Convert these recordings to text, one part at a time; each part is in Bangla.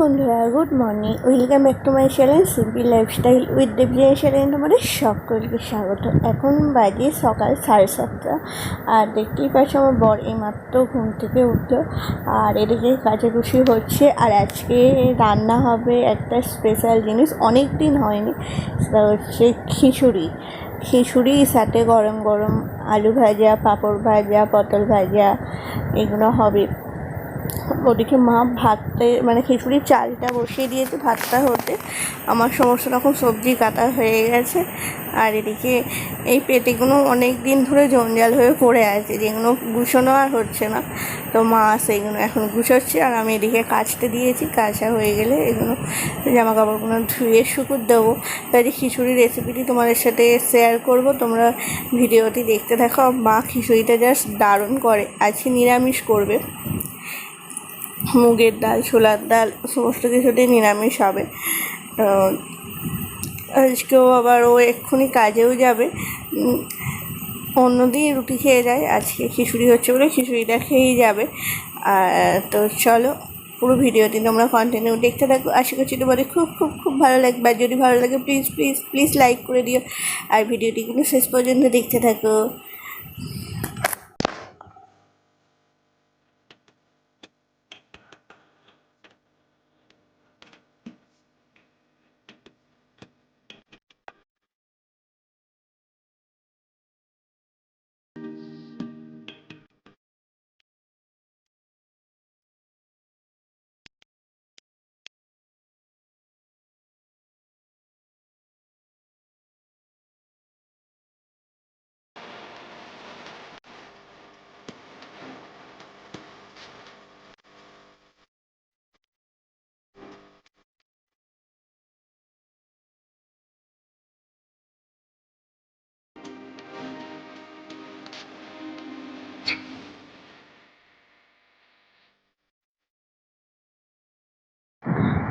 বন্ধুরা, good morning. Welcome back to my channel simple lifestyle with Debaliya channel. তোমাদের সকলকে স্বাগত। এখন বাজে সকাল 7:30 আর দেখতেই পাচ্ছ আমার বর এইমাত্র ঘুম থেকে উঠলো আর এদিকে কাচাকুচি হচ্ছে। আর আজকে রান্না হবে একটা স্পেশাল জিনিস, অনেক দিন হয়নি, সেটা হচ্ছে খিচুড়ি সাথে গরম গরম আলু ভাজা, পাঁপড় ভাজা, পটল ভাজা, এগুলো হবে। ওদিকে মা ভাতটা মানে খিচুড়ির চালটা বসিয়ে দিয়েছে, ভাতটা হতে আমার সমস্ত রকম সবজি কাটা হয়ে গেছে। আর এদিকে এই পেটিগুলো অনেক দিন ধরে জঞ্জাল হয়ে পড়ে আছে, যেগুলো গুছোনো আর হচ্ছে না, তো মা সেইগুলো এখন গুছোচ্ছে আর আমি এদিকে কাচতে দিয়েছি। কাচা হয়ে গেলে এগুলো জামা কাপড়গুলো ধুয়ে শুকুর দেবো। তাই খিচুড়ির রেসিপিটি তোমাদের সাথে শেয়ার করব, তোমরা ভিডিওটি দেখতে থাকো। মা খিচুড়িটা জাস্ট দারুণ করে। আজকে নিরামিষ করবে, মুগের ডাল, ছোলার ডাল সমস্ত কিছুতেই নিরামিষ হবে। আজকেও আবার ও এক্ষুনি কাজেও যাবে, অন্যদিন রুটি খেয়ে যায়, আজকে খিচুড়ি হচ্ছে বলে খিচুড়িটা খেয়েই যাবে। তো চলো পুরো ভিডিওটি তোমরা কন্টিনিউ দেখতে থাকো। আশা করছি তোমাদের খুব খুব খুব ভালো লাগবে। আর যদি ভালো লাগে প্লিজ প্লিজ প্লিজ লাইক করে দিও আর ভিডিওটি কিন্তু শেষ পর্যন্ত দেখতে থাকো।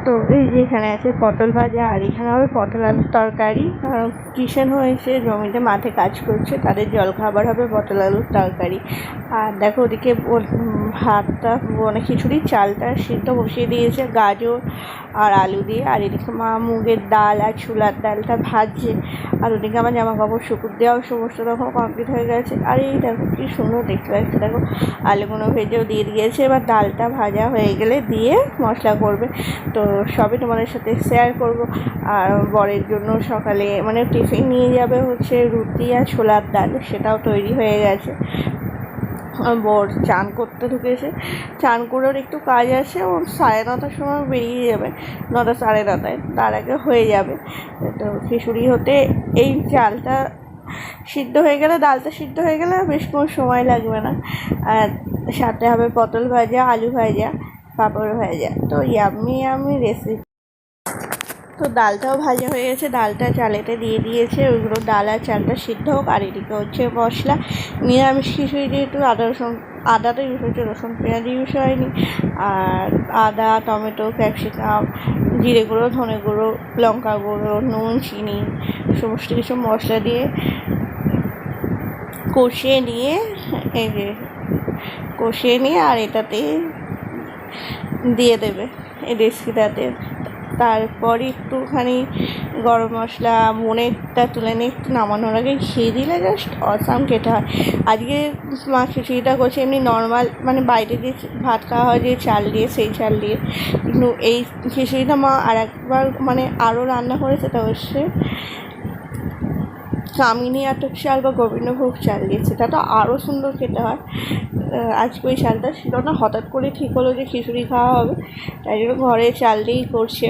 তো এই যে এখানে আছে পটল ভাজা আর এখানে হবে পটল আলুর তরকারি। কিষেন হয়েছে, জমিতে মাঠে কাজ করছে, তাদের জলখাবার হবে পটল আলুর তরকারি। আর দেখো ওদিকে ভাতটা মানে খিচুড়ির চালটা সিদ্ধ বসিয়ে দিয়েছে গাজর আর আলু দিয়ে। আর এদিকে মা মুগের ডাল আর ছোলার ডালটা ভাজছে। আর ওদিকে আমার জামা কাপড় শুকুর দেওয়াও সমস্ত রকম কমপ্লিট হয়ে গেছে। আর এই দেখো কি সুন্দর দেখতে লাগছে, দেখো আলুগুলো ভেজেও দিয়ে দিয়েছে। এবার ডালটা ভাজা হয়ে গেলে দিয়ে মশলা করবে, তো সবই তোমাদের সাথে শেয়ার করব। আর বরের জন্য সকালে মানে টিফিন নিয়ে যাবে হচ্ছে রুটি আর ছোলার ডাল, সেটাও তৈরি হয়ে গেছে। বর চান করতে ঢুকেছে, চান করে ওর একটু কাজ আছে, ওর 9:30টার সময় বেরিয়ে যাবে, 9টা 9:30টায়, তার আগে হয়ে যাবে। তো খিচুড়ি হতে এই চালটা সিদ্ধ হয়ে গেলে, ডালটা সিদ্ধ হয়ে গেলে বেশ কোনো সময় লাগবে না। আর সাথে হবে পটল ভাজা, আলু ভাজা, পাঁপড় ভাজা। তো ইয়াম্মি রেসিপি। তো ডালটাও ভাজা হয়ে গেছে, ডালটা চালেতে দিয়ে দিয়েছে, ওইগুলো ডাল আর চালটা সিদ্ধ হোক। আর এদিকে হচ্ছে মশলা, নিরামিষ খিচুড়ি যেহেতু আদাটা ইউজ হচ্ছে, রসুন পেঁয়াজ ইউজ হয়নি। আর আদা, টমেটো, ক্যাপসিকাম, জিরে গুঁড়ো, ধনে গুঁড়ো, লঙ্কা গুঁড়ো, নুন, চিনি সমস্ত কিছু মশলা দিয়ে কষিয়ে নিয়ে আর এটাতে দিয়ে দেবে এই রেসিপিটাতে। তারপরে একটুখানি গরম মশলা মনেরটা তুলে নিয়ে একটু নামানোর আগে খেয়ে দিলে জাস্ট অসাম খেতে হয়। আজকে মা খিচুড়িটা করছে এমনি নর্মাল, মানে বাইরে যে ভাত খাওয়া হয় যে চাল দিয়ে, সেই চাল দিয়ে, কিন্তু এই খিচুড়িটা মা আর একবার মানে আরও রান্না করেছে, সেটা হচ্ছে কামিনী আটক চাল বা গোবিন্দভোগ চাল দিয়ে, সেটা তো আরও সুন্দর খেতে হয়। আজকে ওই চালটা ছিল না, হঠাৎ করে ঠিক হলো যে খিচুড়ি খাওয়া হবে, তাই জন্য ঘরে চাল দিয়েই করছে।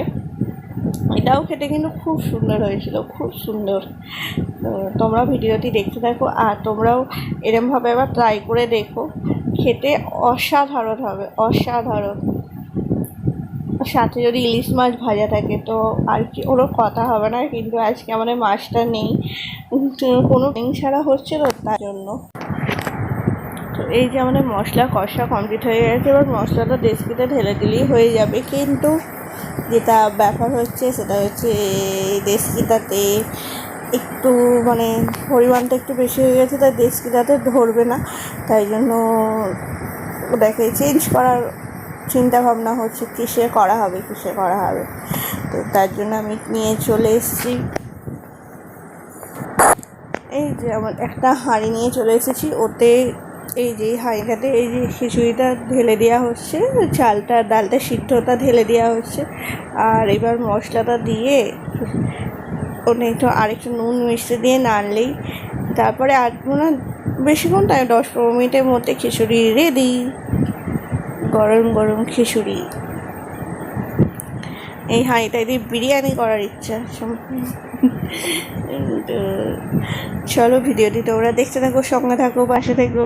এটাও খেতে কিন্তু খুব সুন্দর হয়েছিল, খুব সুন্দর। তো তোমরা ভিডিওটি দেখতে থাকো আর তোমরাও এরমভাবে আবার ট্রাই করে দেখো, খেতে অসাধারণ হবে, অসাধারণ। সাথে যদি ইলিশ মাছ ভাজা থাকে তো আর কি ওরও কথা হবে না, কিন্তু আজকে আমাদের মাছটা নেই, কোনো ট্রেন ছাড়া হচ্ছে তো তার জন্য। তো এই যে আমাদের মশলা কষা কমপ্লিট হয়ে গেছে, এবার মশলাটা ডেচকিতে ঢেলে দিলেই হয়ে যাবে। কিন্তু যেটা ব্যাপার হচ্ছে সেটা হচ্ছে ডেচকিটাতে একটু মানে পরিমাণটা একটু বেশি হয়ে গেছে, তাই ডেচকিটাতে ধরবে না, তাই জন্য ওটাকে চেঞ্জ করার চিন্তা ভাবনা হচ্ছে কিসে করা হবে। তো তার জন্য আমি নিয়ে চলে এসেছি, এই যে আমার একটা হাঁড়ি নিয়ে চলে এসেছি। ওতে এই যে হাঁড়িটাতে এই যে খিচুড়িটা ঢেলে দেওয়া হচ্ছে, চালটা ডালটা সিদ্ধটা ঢেলে দেওয়া হচ্ছে। আর এবার মশলাটা দিয়ে ওটা একটু আরেকটু নুন মিশিয়ে দিয়ে নাড়লেই তারপরে না বেশিক্ষণ তাই 10-15 মিনিটের মধ্যে খিচুড়ি রেডি। গরম গরম খিচুড়ি। এই হাঁড়িটা দিয়ে বিরিয়ানি করার ইচ্ছা। চলো ভিডিওটি তোমরা দেখতে থাকো, সঙ্গে থাকো, পাশে থাকো।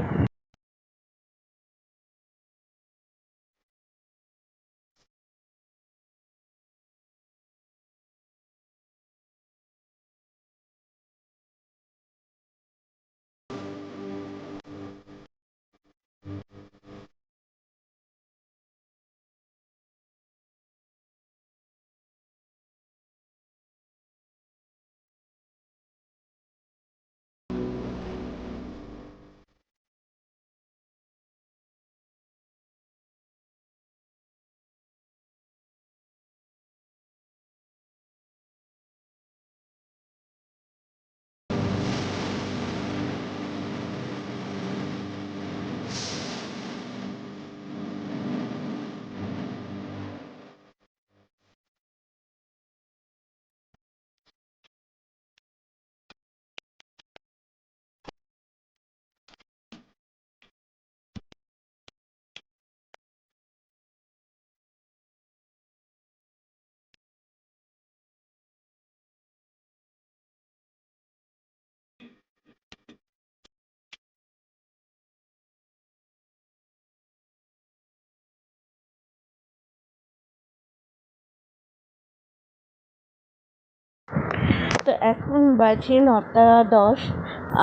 তো এখন বাজে 9:10।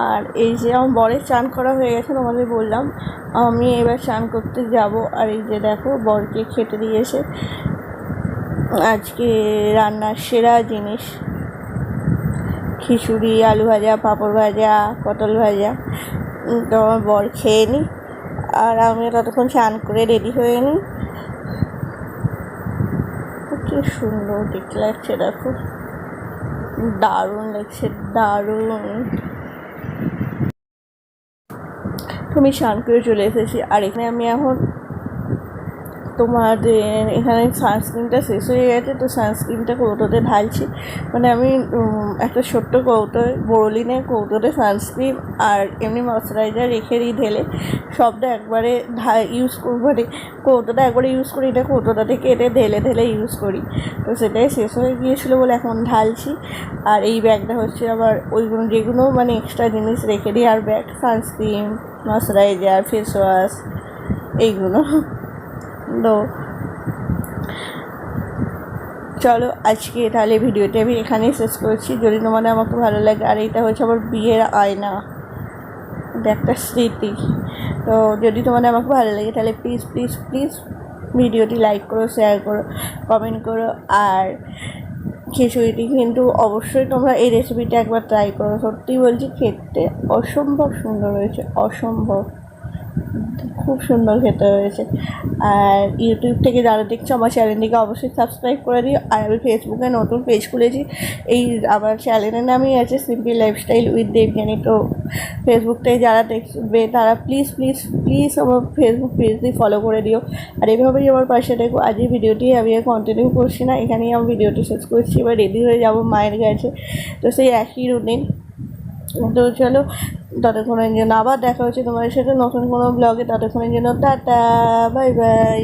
আর এই যে আমার বরের চান করা হয়ে গেছে, তোমাদের বললাম। আমি এবার চান করতে যাব। আর এই যে দেখো বরকে খেতে দিয়েছে আজকে রান্নার সেরা জিনিস, খিচুড়ি, আলু ভাজা, পাঁপড় ভাজা, পটল ভাজা। তো আমার বর খেয়ে নিই আর আমি ততক্ষণ চান করে রেডি হয়ে নিই। কি সুন্দর দেখতে লাগছে, দেখো দারুণ লাগছে, দারুণ। আমি স্নান করে চলে এসেছি। আর এখানে আমি এখন তোমাদের এখানে সানস্ক্রিনটা শেষ হয়ে গেছে, তো সানস্ক্রিনটা কৌটোতে ঢালছি। মানে আমি একটা ছোট্ট কৌটোয়, বোরোলিনের কৌটোতে সানস্ক্রিন আর এমনি ময়শ্চারাইজার রেখে দিই ঢেলে। সবটা একবারে ইউজ করবো, মানে কৌটোটা একবারে ইউজ করি না, কৌটোটা থেকে এটা ঢেলে ইউজ করি। তো সেটাই শেষ হয়ে গিয়েছিলো বলে এখন ঢালছি। আর এই ব্যাগটা হচ্ছে আবার ওইগুলো যেগুলো মানে এক্সট্রা জিনিস রেখে দিই, আর bag sunscreen, moisturiser, face wash, এইগুলো। তো চলো আজকে তাহলে ভিডিওটি আমি এখানেই শেষ করছি। যদি তোমাদের আমাকে ভালো লাগে, আর এটা হচ্ছে আমার বিয়ের আয়না, এটা একটা স্মৃতি। তো যদি তোমাদের আমাকে ভালো লাগে তাহলে প্লিজ প্লিজ প্লিজ ভিডিওটি লাইক করো, শেয়ার করো, কমেন্ট করো। আর খিচুড়িটি কিন্তু অবশ্যই তোমরা এই রেসিপিটা একবার ট্রাই করো। সত্যি বলছি, খেতে অসম্ভব সুন্দর হয়েছে, অসম্ভব, খুব সুন্দর খেতে হয়েছে। আর ইউটিউব থেকে যারা দেখছো আমার চ্যানেলটিকে অবশ্যই সাবস্ক্রাইব করে দিও। আর আমি ফেসবুকে নতুন পেজ খুলেছি, এই আমার চ্যানেলের নামই আছে সিম্পল লাইফস্টাইল উইথ দেবযানী। তো ফেসবুকটাই যারা দেখবে তারা প্লিজ প্লিজ প্লিজ আমার ফেসবুক পেজটি ফলো করে দিও। আর এভাবেই আমার পাশে দেখো। আজ এই ভিডিওটি আমি আর কন্টিনিউ করছি না, এখানেই আমি ভিডিওটি শেষ করছি। এবার রেডি হয়ে যাবো মায়ের কাছে। তো সেই একই রুটিন। তো চলো, ততক্ষণের জন্য আবার দেখা হচ্ছে তোমাদের সাথে নতুন কোনো ব্লগে। ততক্ষণের জন্য টাটা, বাই বাই।